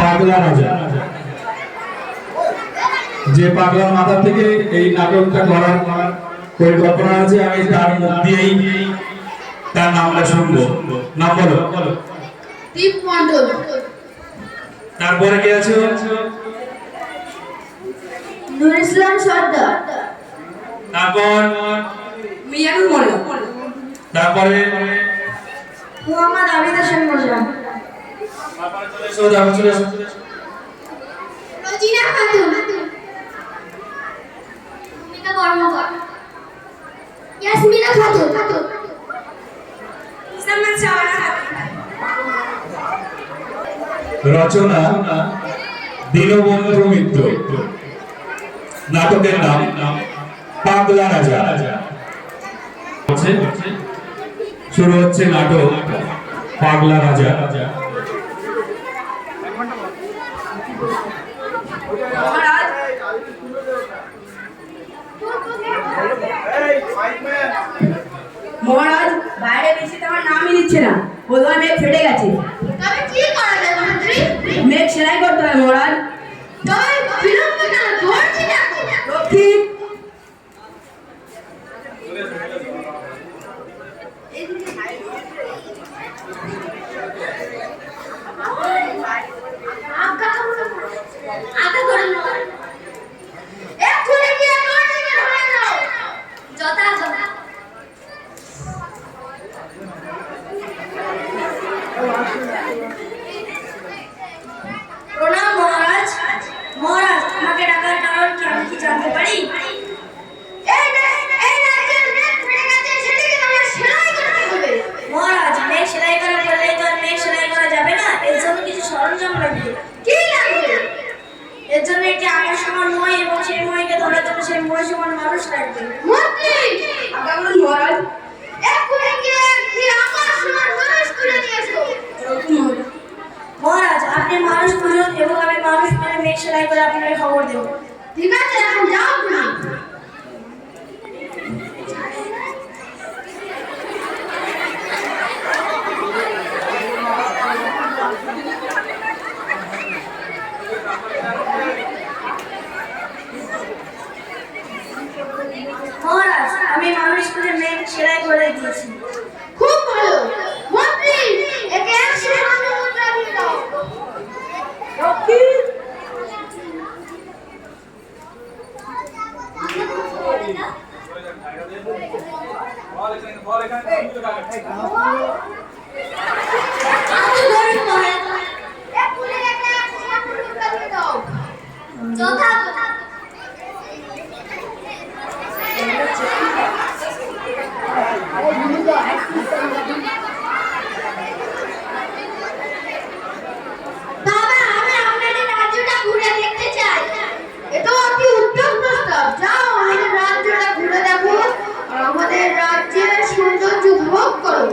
পাগলা রাজা। যে পাগলার মাথা থেকে এই নাটকটা করার পরিকল্পনা আছে, আমি তার মুখ দিয়েই তার নামটা শুনবো। নাম বলো। দীপ মণ্ডল। তারপরে কে আছে? নূর ইসলাম সর্দার। তারপর মিয়ানুর মোল্লা। তারপরে মোহাম্মদ আবিদ হোসেন মোল্লা। চলে এসো। রোজিনা খাতুন। ভূমিকা কর্মকার। ইয়াসমিনা খাতুন। সালমান শাওয়ানা খাতুন। রচনা দীনবন্ধু মিত্র। নাটকের নাম পাগলা রাজা। শুরু হচ্ছে নাটক পাগলা রাজা। মহারাজ, বাইরে বেশি তোমার নামই নিচ্ছে না, বোধহয় মেঘ ফেটে গেছে। তবে কি করা যায় মন্ত্রী? মেঘ সেলাই করতে হয় মহারাজ। তবে বিলম্ব কেন? ধরছি না। লক্ষ্মী, আগে করে নাও। এক্ষুনি গিয়ে লজিকে ধরে নাও। যথাযথ। প্রণাম মহারাজ। মহারাজ, আমাকে ডাকার কারণ কি আমি কি জানতে পারি? এই রাজ্যের মেঘ ফেটে গেছে, সেটাকে তোমার সেলাই করতে হবে। মহারাজ, মেঘ সেলাই করা বললেই তো আর মেঘ সেলাই করা যাবে না, এর জন্য কিছু সরঞ্জাম লাগবে। কি লাগবে? এর জন্য একটি আকাশ সমান মই এবং সেই মইকে ধরার জন্য সেই মই সমান মানুষ লাগবে। মন্ত্রী, আজ্ঞা বলুন মহারাজ। এক্ষুনি গিয়ে একটি আকাশ সমান মানুষ তুলে নিয়ে এসো। মহারাজ, আপনি মানুষ খুঁজুন এবং আমি মানুষ পেলে মেঘ সেলাই করে আপনাকে খবর দেব। ঠিক আছে, এখন যাও তুমি। মহারাজ, আমি মানুষ খুঁজে মেঘ সেলাই করে দিয়েছি। খুব ভালো। মন্ত্রী, একে 100 মুদ্রা দিয়ে দাও। লক্ষ্মী, এক্ষুনি একে 100 মুদ্রা দিয়ে দাও। যথাযথ। বাবা, আমি আপনাদের রাজ্যটা ঘুরে দেখতে চাই। এটা অতি উত্তম প্রস্তাব। যাও, আমাদের রাজ্যটা ঘুরে দেখো আর আমাদের রাজ্যের সৌন্দর্য উপভোগ করো।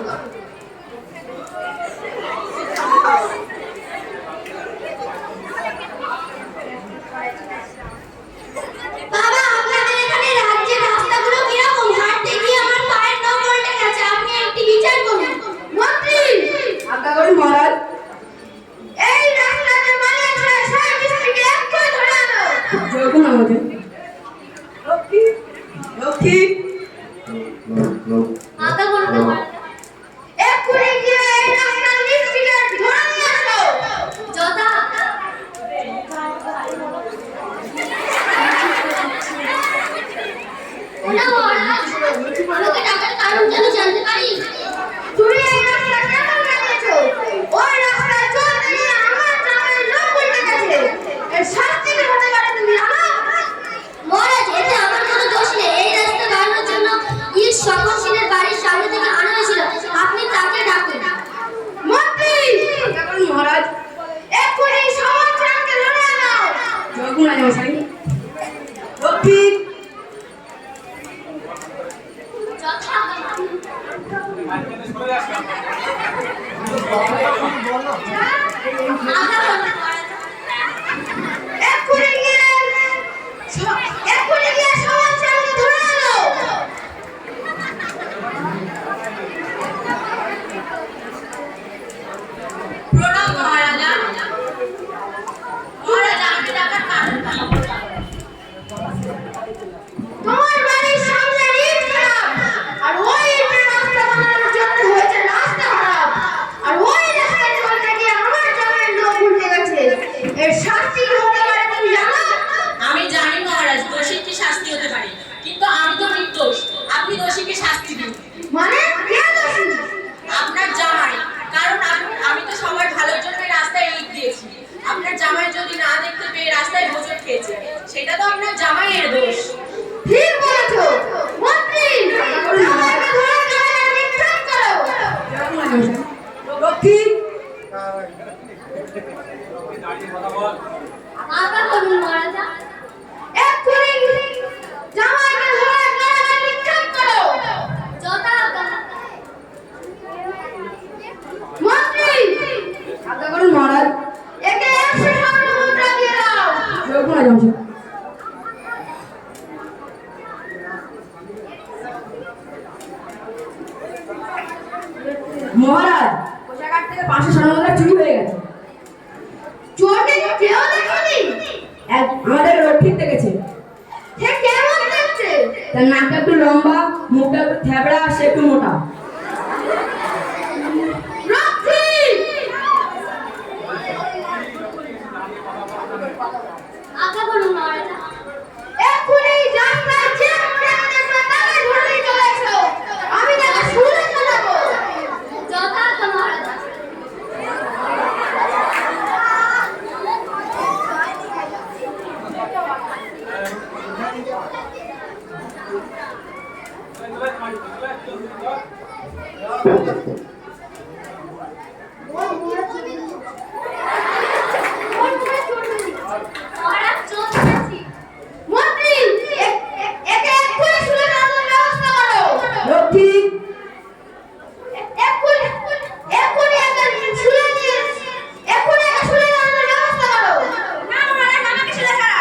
আজ্ঞা করুন মহারাজা। এক্ষুনি জামাইকে ধরে কারাগারে নিক্ষেপ করো। যথা আজ্ঞা। মন্ত্রী, আজ্ঞা করুন মহারাজ। একে 100 স্বর্ণ মুদ্রা দিয়ে দাও। যখন জমছে মহারাজ, কোষাগার থেকে 500 স্বর্ণমুদ্রা চুরি হয়ে গেছে। চোরকে কেউ দেখেনি? আমাদের রক্ষিত দেখেছে। সে কেমন দেখতে? তার নাকটা একটু লম্বা, মুখটা একটু থ্যাবড়া, আর সে একটু মোটা। রক্ষী! আজ্ঞা করুন মহারাজা। এক্ষুনি যাত্রায় যে মুদ্রাটা দেখবে তাকে ধরে নিয়ে চলে এসো। আমি তাকে শুলে চলাবো। যথা আজ্ঞা মহারাজা। মহারাজ চোর ধরেছি। মন্ত্রী, একে এক্ষুনি শুলে দেওয়ার ব্যবস্থা করো। রক্ষিত, এক্ষুনি একে শুলে দিয়ে এক্ষুনি একে শুলে দেওয়ার ব্যবস্থা করো। না মহারাজ, আমাকে শুলে ছাড়া।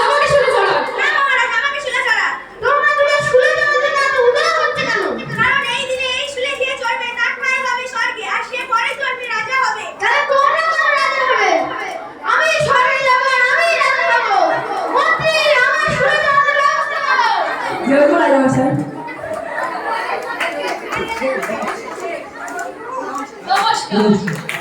আমাকে শুলে চলো। না মহারাজ, আমাকে শুলে ছাড়া। তোমরা দুটো শুলে দেওয়ার জন্য এত উদার হচ্ছে কেন? কারণ এই দিনে এই শুলে দিয়ে চলবে তার ঠাঁই হবে স্বর্গে, আর সে পরে চলবে রাজা হবে। তাহলে তোমরা কেন রাজি হবে? আমি স্বর্গে যাবো আর আমি রাজি হবো। মন্ত্রী, আমার শুলে দেওয়ার ব্যবস্থা করো। যখন রাজামশাই। নমস্কার।